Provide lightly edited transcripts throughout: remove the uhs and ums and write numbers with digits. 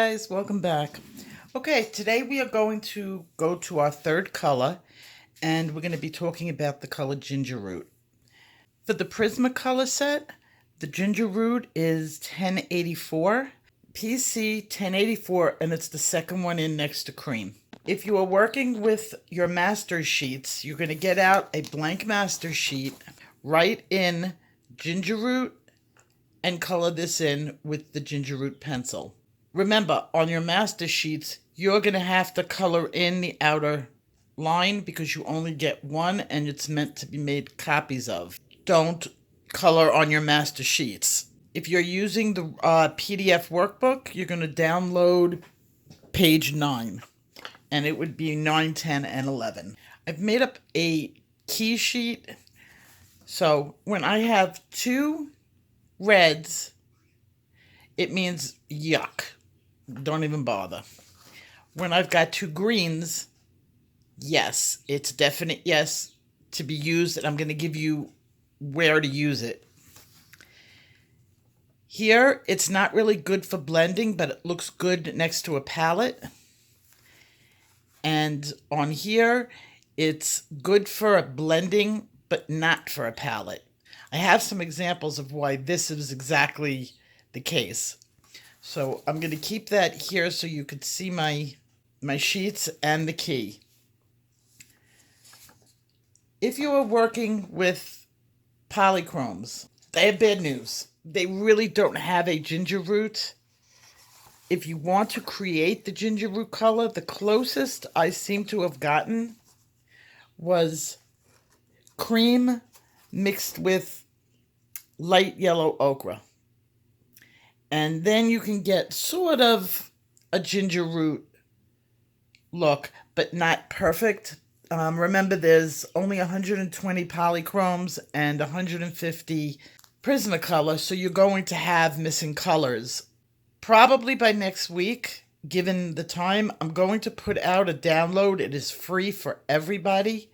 guys, welcome back. Okay, today we are going to go to our third color and we're going to be talking about the color Ginger Root. For the Prismacolor set, the Ginger Root is 1084, PC 1084, and it's the second one in next to cream. If you are working with your master sheets, you're going to get out a blank master sheet, write in Ginger Root, and color this in with the Ginger Root pencil. Remember, on your master sheets, you're going to have to color in the outer line because you only get one and it's meant to be made copies of. Don't color on your master sheets. If you're using the PDF workbook, you're going to download page 9, and it would be 9, 10, and 11. I've made up a key sheet, so when I have two reds, it means yuck. Don't even bother. When I've got two greens, yes, it's definite yes to be used, and I'm going to give you where to use it. Here, it's not really good for blending, but it looks good next to a palette. And on here, it's good for blending, but not for a palette. I have some examples of why this is exactly the case. So I'm going to keep that here so you could see my sheets and the key. If you are working with polychromes, they have bad news. They really don't have a ginger root. If you want to create the ginger root color, the closest I seem to have gotten was cream mixed with light yellow ochre. And then you can get sort of a ginger root look, but not perfect. Remember, there's only 120 polychromes and 150 Prismacolor, so you're going to have missing colors. Probably by next week, given the time, I'm going to put out a download. It is free for everybody.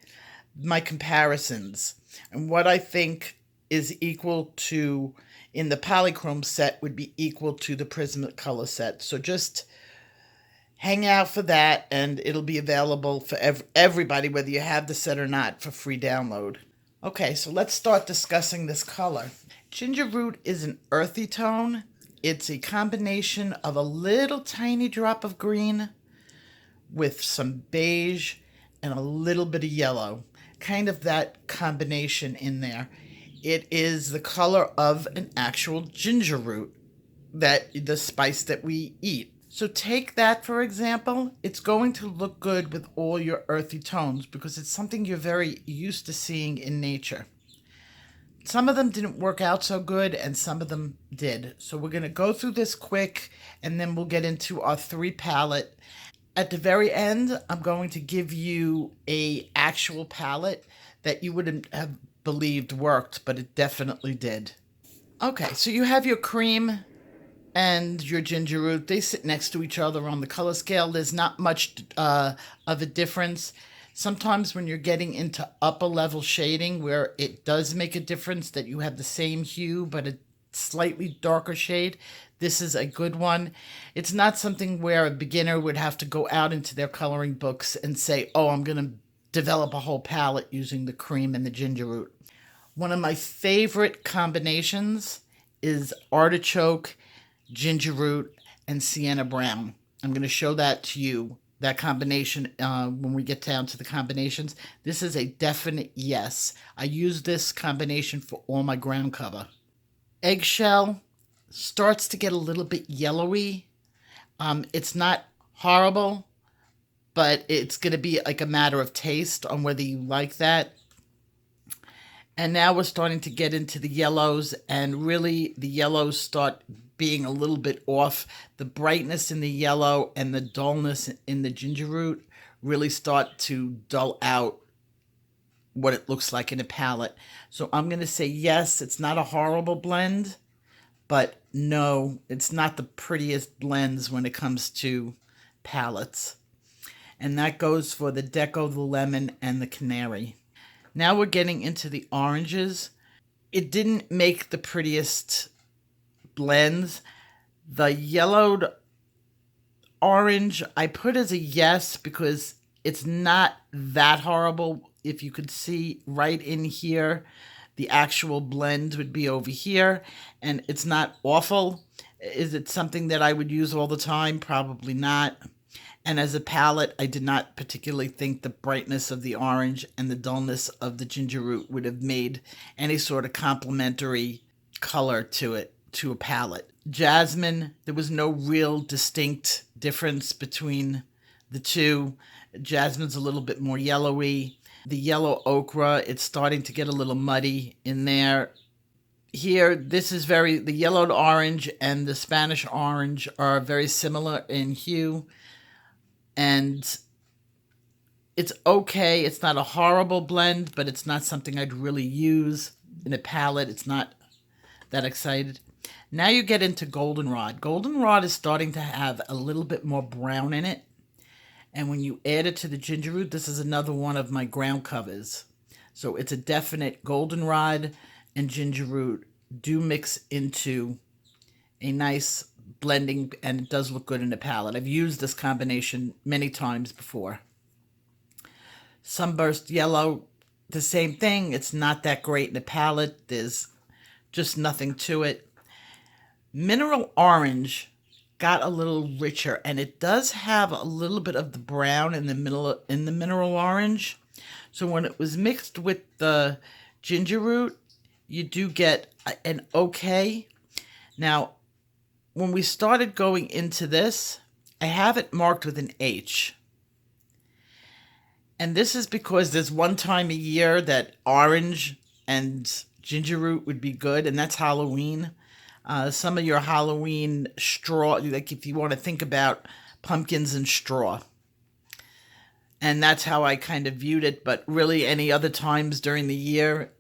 My comparisons and what I think is equal to in the polychrome set would be equal to the Prismacolor set. So just hang out for that, and it'll be available for everybody, whether you have the set or not, for free download. Okay, so let's start discussing this color. Ginger Root is an earthy tone. It's a combination of a little tiny drop of green with some beige and a little bit of yellow. Kind of that combination in there. It is the color of an actual ginger root, the spice that we eat. So take that, for example. It's going to look good with all your earthy tones because it's something you're very used to seeing in nature. Some of them didn't work out so good, and some of them did. So we're going to go through this quick, and then we'll get into our 3 palette. At the very end, I'm going to give you a actual palette that you wouldn't have believed worked, but it definitely did. Okay, so you have your cream and your ginger root. They sit next to each other on the color scale. There's not much of a difference. Sometimes when you're getting into upper level shading where it does make a difference that you have the same hue but a slightly darker shade, this is a good one. It's not something where a beginner would have to go out into their coloring books and say, oh, I'm going to develop a whole palette using the cream and the ginger root. One of my favorite combinations is artichoke, ginger root, and sienna brown. I'm going to show that to you, that combination, when we get down to the combinations. This is a definite yes. I use this combination for all my ground cover. Eggshell starts to get a little bit yellowy. It's not horrible, but it's going to be like a matter of taste on whether you like that. And now we're starting to get into the yellows, and really the yellows start being a little bit off. The brightness in the yellow and the dullness in the ginger root really start to dull out what it looks like in a palette. So I'm going to say yes, it's not a horrible blend, but no, it's not the prettiest blends when it comes to palettes. And that goes for the Deco, the Lemon, and the Canary. Now we're getting into the oranges. It didn't make the prettiest blends. The yellowed orange, I put as a yes because it's not that horrible. If you could see right in here, the actual blend would be over here, and it's not awful. Is it something that I would use all the time? Probably not. And as a palette, I did not particularly think the brightness of the orange and the dullness of the ginger root would have made any sort of complementary color to it, to a palette. Jasmine, there was no real distinct difference between the two. Jasmine's a little bit more yellowy. The yellow ochre, it's starting to get a little muddy in there. Here, the yellowed orange and the Spanish orange are very similar in hue. And it's okay. It's not a horrible blend, but it's not something I'd really use in a palette. It's not that excited. Now you get into goldenrod. Goldenrod is starting to have a little bit more brown in it. And when you add it to the ginger root, this is another one of my ground covers. So it's a definite goldenrod and ginger root do mix into a nice blending, and it does look good in the palette. I've used this combination many times before. Sunburst yellow, the same thing. It's not that great in the palette. There's just nothing to it. Mineral orange got a little richer, and it does have a little bit of the brown in the middle in the mineral orange. So when it was mixed with the ginger root, you do get an okay. Now, when we started going into this, I have it marked with an H. And this is because there's one time a year that orange and ginger root would be good, and that's Halloween. Some of your Halloween straw, like if you want to think about pumpkins and straw. And that's how I kind of viewed it, but really any other times during the year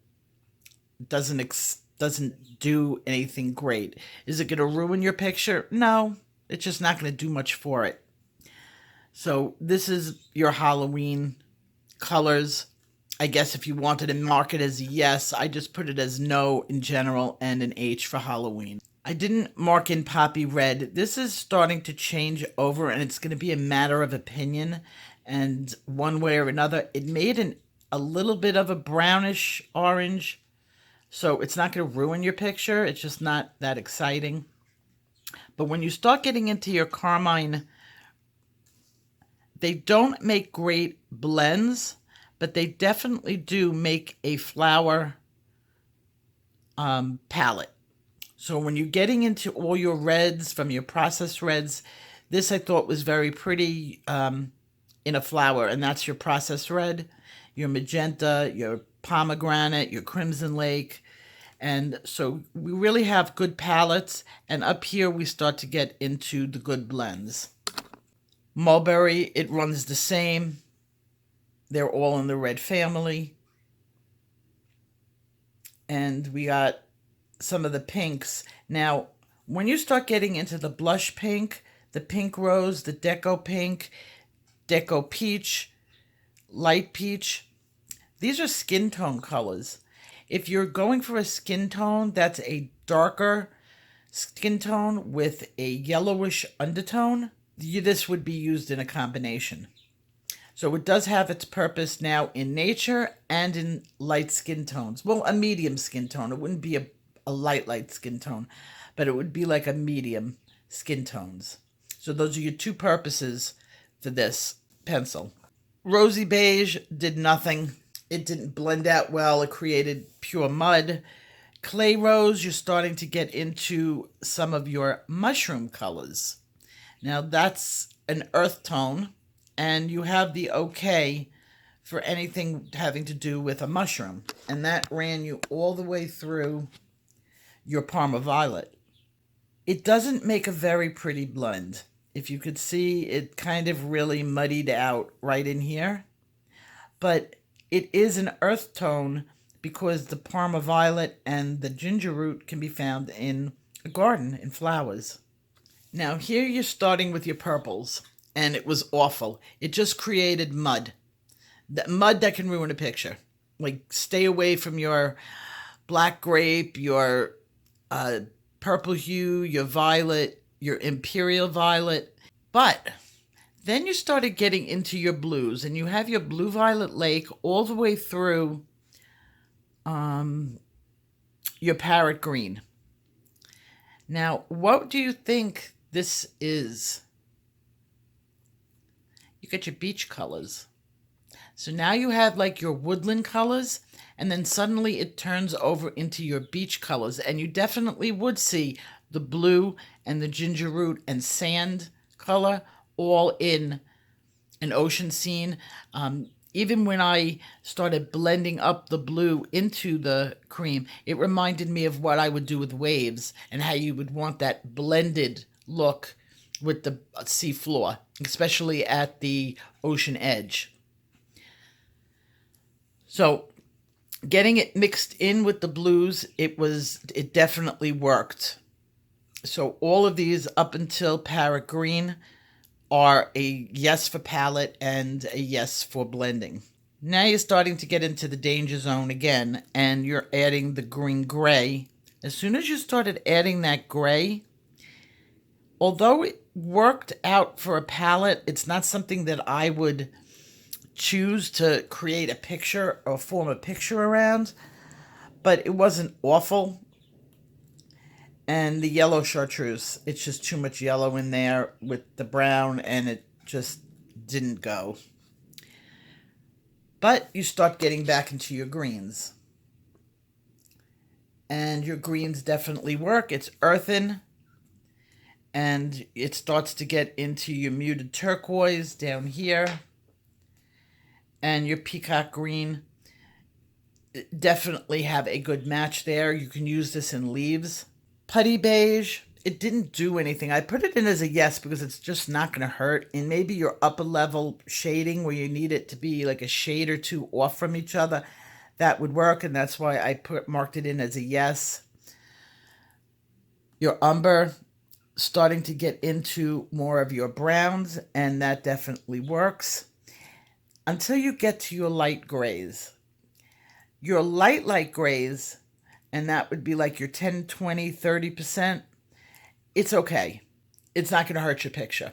doesn't do anything great. Is it going to ruin your picture? No, it's just not going to do much for it. So this is your Halloween colors. I guess if you wanted to mark it as a yes, I just put it as no in general and an H for Halloween. I didn't mark in poppy red. This is starting to change over, and it's going to be a matter of opinion. And one way or another, it made a little bit of a brownish orange. So it's not going to ruin your picture. It's just not that exciting. But when you start getting into your carmine, they don't make great blends, but they definitely do make a flower palette. So when you're getting into all your reds from your processed reds, this I thought was very pretty in a flower, and that's your processed red, your magenta, your pomegranate, your crimson lake. And so we really have good palettes, and up here we start to get into the good blends. Mulberry, it runs the same. They're all in the red family. And we got some of the pinks. Now, when you start getting into the blush pink, the pink rose, the deco pink, deco peach, light peach, these are skin tone colors. If you're going for a skin tone that's a darker skin tone with a yellowish undertone, this would be used in a combination. So it does have its purpose now in nature and in light skin tones. Well, a medium skin tone. It wouldn't be a light skin tone, but it would be like a medium skin tones. So those are your two purposes for this pencil. Rosy beige did nothing. It didn't blend out well. It created pure mud. Clay rose, you're starting to get into some of your mushroom colors. Now that's an earth tone, and you have the okay for anything having to do with a mushroom. And that ran you all the way through your Parma Violet. It doesn't make a very pretty blend. If you could see, it kind of really muddied out right in here. But it is an earth tone because the Parma Violet and the ginger root can be found in a garden, in flowers. Now here you're starting with your purples, and it was awful. It just created mud. Mud that can ruin a picture. Like, stay away from your black grape, your purple hue, your violet, your imperial violet. But then you started getting into your blues, and you have your blue violet lake all the way through your parrot green. Now, what do you think this is? You got your beach colors. So now you have like your woodland colors, and then suddenly it turns over into your beach colors. And you definitely would see the blue and the ginger root and sand color all in an ocean scene. Even when I started blending up the blue into the cream, it reminded me of what I would do with waves and how you would want that blended look with the sea floor, especially at the ocean edge. So getting it mixed in with the blues, it definitely worked. So all of these up until Parrot Green are a yes for palette and a yes for blending. Now you're starting to get into the danger zone again, and you're adding the green gray. As soon as you started adding that gray, although it worked out for a palette, it's not something that I would choose to create a picture or form a picture around, but it wasn't awful. And the yellow chartreuse, it's just too much yellow in there with the brown, and it just didn't go. But you start getting back into your greens. And your greens definitely work. It's earthen. And it starts to get into your muted turquoise down here. And your peacock green. Definitely have a good match there. You can use this in leaves. Putty beige, it didn't do anything. I put it in as a yes because it's just not going to hurt. And maybe your upper level shading where you need it to be like a shade or two off from each other, that would work. And that's why I marked it in as a yes. Your umber, starting to get into more of your browns, and that definitely works. Until you get to your light grays. Your light grays, and that would be like your 10, 20, 30%, it's okay. It's not going to hurt your picture.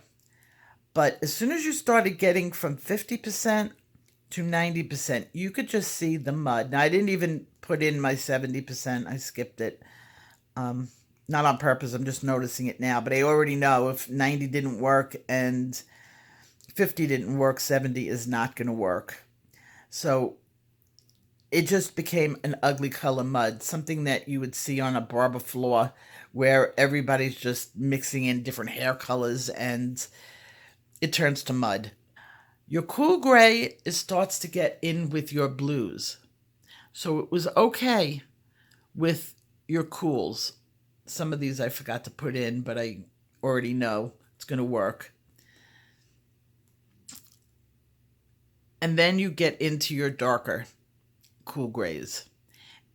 But as soon as you started getting from 50% to 90%, you could just see the mud. Now, I didn't even put in my 70%. I skipped it. Not on purpose. I'm just noticing it now. But I already know if 90 didn't work and 50 didn't work, 70 is not going to work. So it just became an ugly color mud, something that you would see on a barber floor where everybody's just mixing in different hair colors and it turns to mud. Your cool gray starts to get in with your blues. So it was okay with your cools. Some of these I forgot to put in, but I already know it's going to work. And then you get into your darker cool grays.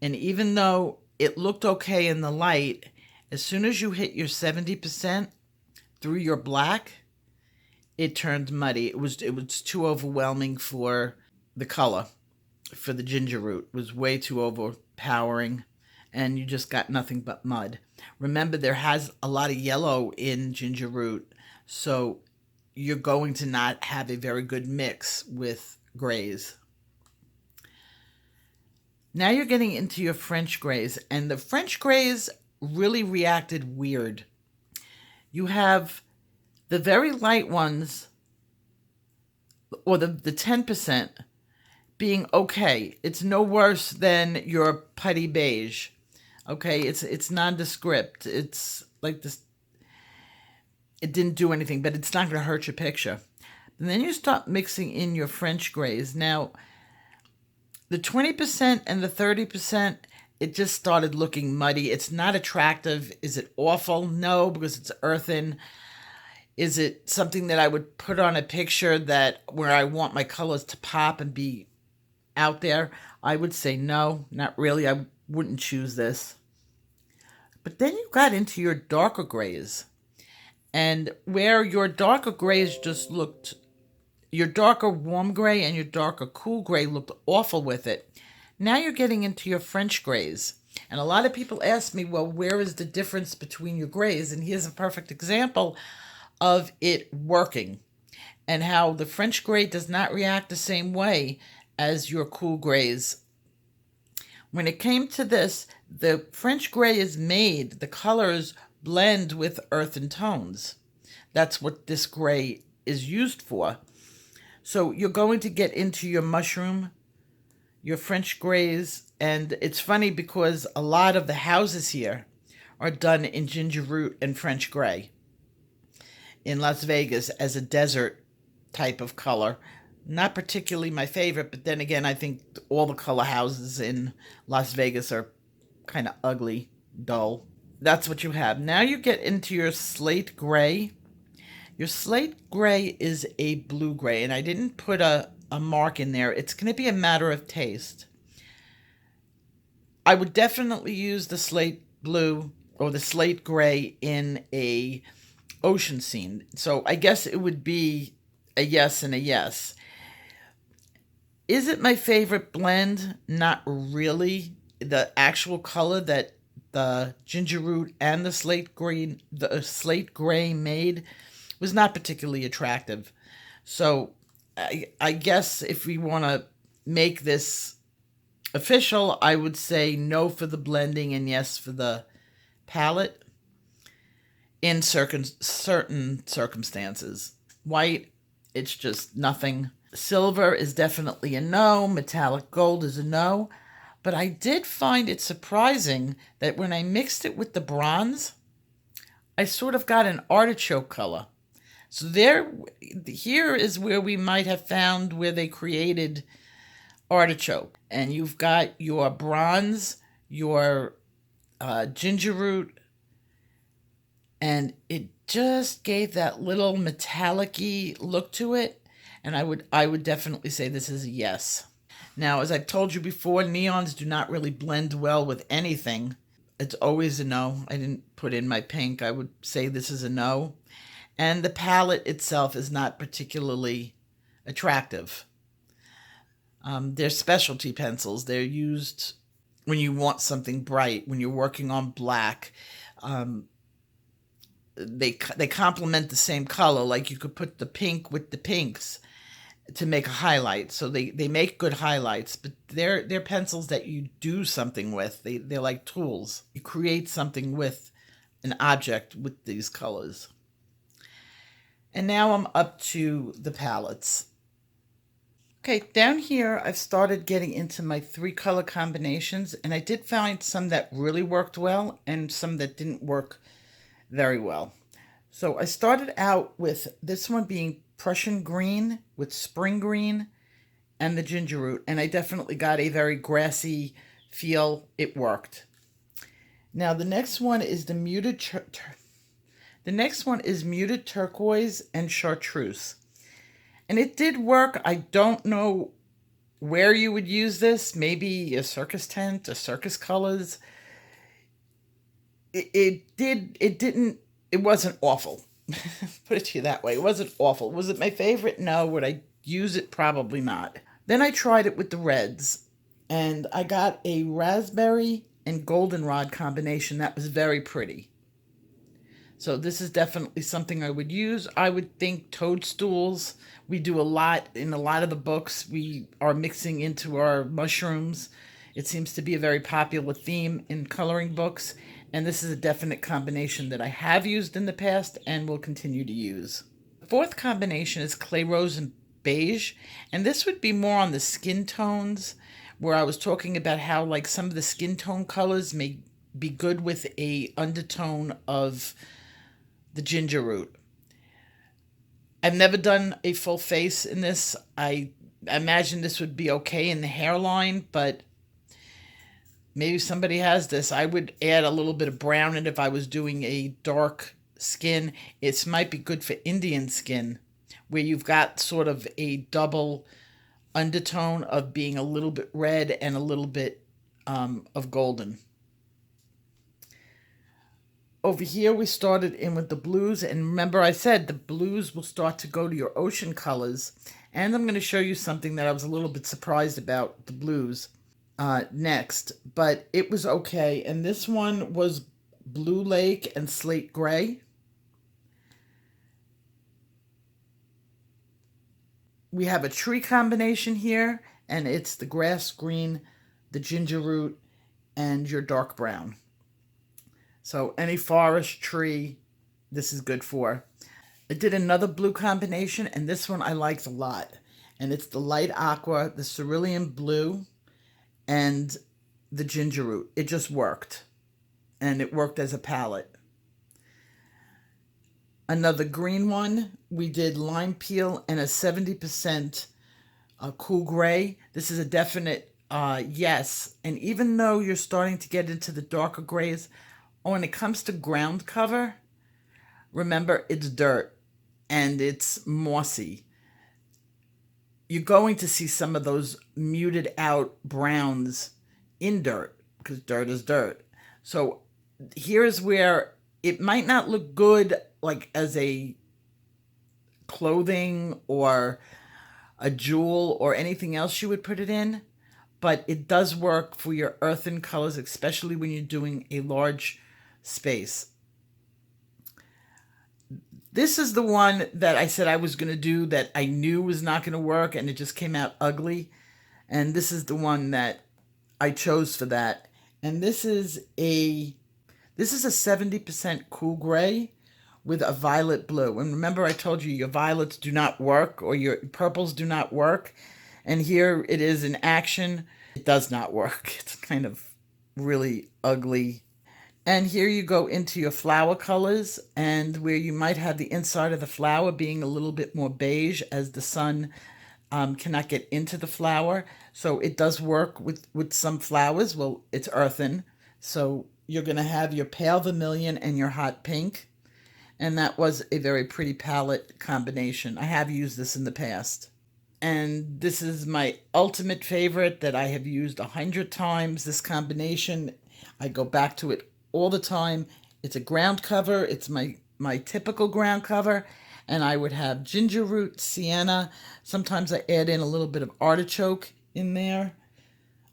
And even though it looked okay in the light, as soon as you hit your 70% through your black, it turned muddy. It was too overwhelming for the color, for the ginger root. It was way too overpowering, and you just got nothing but mud. Remember, there has a lot of yellow in ginger root, so you're going to not have a very good mix with grays. Now you're getting into your French grays, and the French grays really reacted weird. You have the very light ones, or the 10%, being okay. It's no worse than your putty beige. Okay, it's nondescript. It's like this. It didn't do anything, but it's not going to hurt your picture. And then you start mixing in your French grays. Now, the 20% and the 30%, it just started looking muddy. It's not attractive. Is it awful? No, because it's earthen. Is it something that I would put on a picture that where I want my colors to pop and be out there? I would say no, not really. I wouldn't choose this. But then you got into your darker grays. And where your darker grays just looked, your darker warm gray and your darker cool gray looked awful with it. Now you're getting into your French grays. And a lot of people ask me, well, where is the difference between your grays? And here's a perfect example of it working, and how the French gray does not react the same way as your cool grays. When it came to this, the French gray is made, the colors blend with earthen tones. That's what this gray is used for. So you're going to get into your mushroom, your French grays, and it's funny because a lot of the houses here are done in ginger root and French gray in Las Vegas as a desert type of color. Not particularly my favorite, but then again, I think all the color houses in Las Vegas are kind of ugly, dull. That's what you have. Now you get into your slate gray. Your slate gray is a blue gray, and I didn't put a mark in there. It's going to be a matter of taste. I would definitely use the slate blue or the slate gray in a ocean scene. So I guess it would be a yes and a yes. Is it my favorite blend? Not really. The actual color that the ginger root and the slate gray made was not particularly attractive. So I guess if we want to make this official, I would say no for the blending and yes for the palette in certain circumstances. White, it's just nothing. Silver is definitely a no. Metallic gold is a no. But I did find it surprising that when I mixed it with the bronze, I sort of got an artichoke color. So here is where we might have found where they created artichoke. And you've got your bronze, your ginger root, and it just gave that little metallic-y look to it. And I would definitely say this is a yes. Now, as I've told you before, neons do not really blend well with anything. It's always a no. I didn't put in my pink. I would say this is a no. And the palette itself is not particularly attractive. They're specialty pencils. They're used when you want something bright, when you're working on black. They complement the same color. Like you could put the pink with the pinks to make a highlight. So they make good highlights, but they're pencils that you do something with. They're like tools. You create something with an object with these colors. And now I'm up to the palettes. Okay, down here I've started getting into my 3 color combinations, and I did find some that really worked well and some that didn't work very well. So I started out with this one being Prussian green with spring green and the ginger root, and I definitely got a very grassy feel. It worked. Now the next one is the muted muted turquoise and chartreuse. And it did work. I don't know where you would use this. Maybe a circus tent, a circus colors. It wasn't awful. Put it to you that way. It wasn't awful. Was it my favorite? No. Would I use it? Probably not. Then I tried it with the reds, and I got a raspberry and goldenrod combination that was very pretty. So this is definitely something I would use. I would think toadstools. We do a lot in a lot of the books. We are mixing into our mushrooms. It seems to be a very popular theme in coloring books. And this is a definite combination that I have used in the past and will continue to use. The 4th combination is clay rose and beige. And this would be more on the skin tones, where I was talking about how like some of the skin tone colors may be good with a undertone of the ginger root. I've never done a full face in this. I imagine this would be okay in the hairline, but maybe somebody has this. I would add a little bit of brown in if I was doing a dark skin. It might be good for Indian skin, where you've got sort of a double undertone of being a little bit red and a little bit of golden. Over here, we started in with the blues. And remember I said the blues will start to go to your ocean colors. And I'm going to show you something that I was a little bit surprised about, the blues, next. But it was okay. And this one was Blue Lake and Slate Gray. We have a tree combination here, and it's the grass green, the ginger root, and your dark brown. So any forest tree, this is good for. I did another blue combination, and this one I liked a lot. And it's the light aqua, the cerulean blue, and the ginger root. It just worked. And it worked as a palette. Another green one, we did lime peel and a 70% cool gray. This is a definite yes. And even though you're starting to get into the darker grays, when it comes to ground cover, remember it's dirt and it's mossy. You're going to see some of those muted out browns in dirt because dirt is dirt. So here's where it might not look good like as a clothing or a jewel or anything else you would put it in, but it does work for your earthen colors, especially when you're doing a large space. This is the one that I said I was going to do that I knew was not going to work, and it just came out ugly. And this is the one that I chose for that. And this is a 70% cool gray with a violet blue. And remember I told you your violets do not work, or your purples do not work. And here it is in action. It does not work. It's kind of really ugly. And here you go into your flower colors, and where you might have the inside of the flower being a little bit more beige as the sun cannot get into the flower. So it does work with some flowers. Well, it's earthen. So you're going to have your pale vermilion and your hot pink. And that was a very pretty palette combination. I have used this in the past. And this is my ultimate favorite that I have used 100 times. This combination, I go back to it all the time. It's a ground cover. It's my typical ground cover. And I would have ginger root, sienna. Sometimes I add in a little bit of artichoke in there.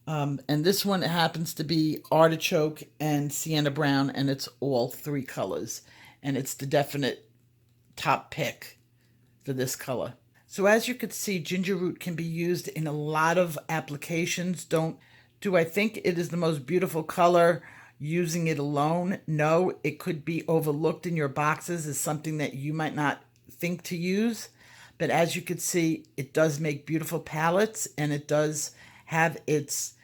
And this one happens to be artichoke and sienna brown, and it's all three colors. And it's the definite top pick for this color. So as you can see, ginger root can be used in a lot of applications. Do I think it is the most beautiful color using it alone? No, it could be overlooked in your boxes as something that you might not think to use. But as you can see, it does make beautiful palettes, and it does have its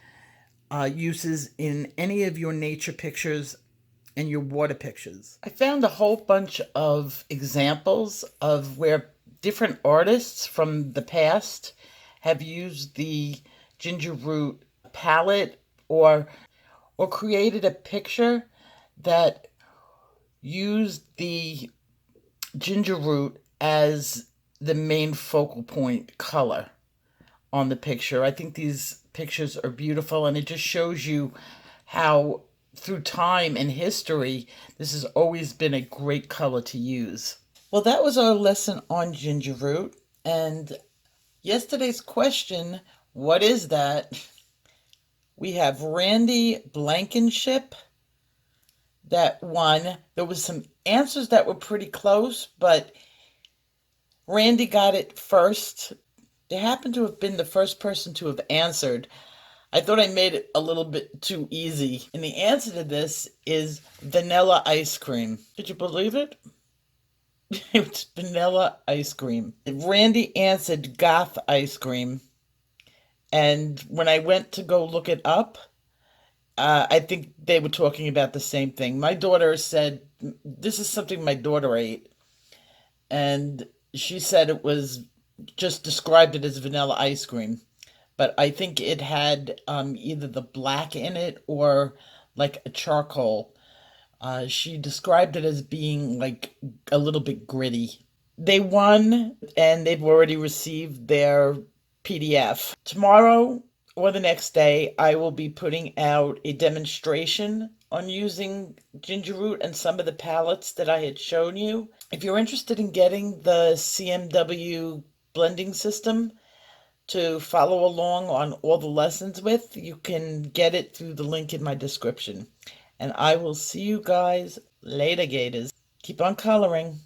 uses in any of your nature pictures and your water pictures. I found a whole bunch of examples of where different artists from the past have used the ginger root palette or created a picture that used the ginger root as the main focal point color on the picture. I think these pictures are beautiful, and it just shows you how through time and history this has always been a great color to use. Well, that was our lesson on ginger root, and yesterday's question, what is that? We have Randy Blankenship that won. There was some answers that were pretty close, but Randy got it first. They happened to have been the first person to have answered. I thought I made it a little bit too easy. And the answer to this is vanilla ice cream. Did you believe it? It's vanilla ice cream. Randy answered goth ice cream. And when I went to go look it up, I think they were talking about the same thing. My daughter said, this is something my daughter ate. And she said it was just described it as vanilla ice cream. But I think it had either the black in it or like a charcoal. She described it as being like a little bit gritty. They won, and they've already received their PDF. Tomorrow or the next day, I will be putting out a demonstration on using ginger root and some of the palettes that I had shown you. If you're interested in getting the CMW blending system to follow along on all the lessons with, you can get it through the link in my description. And I will see you guys later, Gators. Keep on coloring.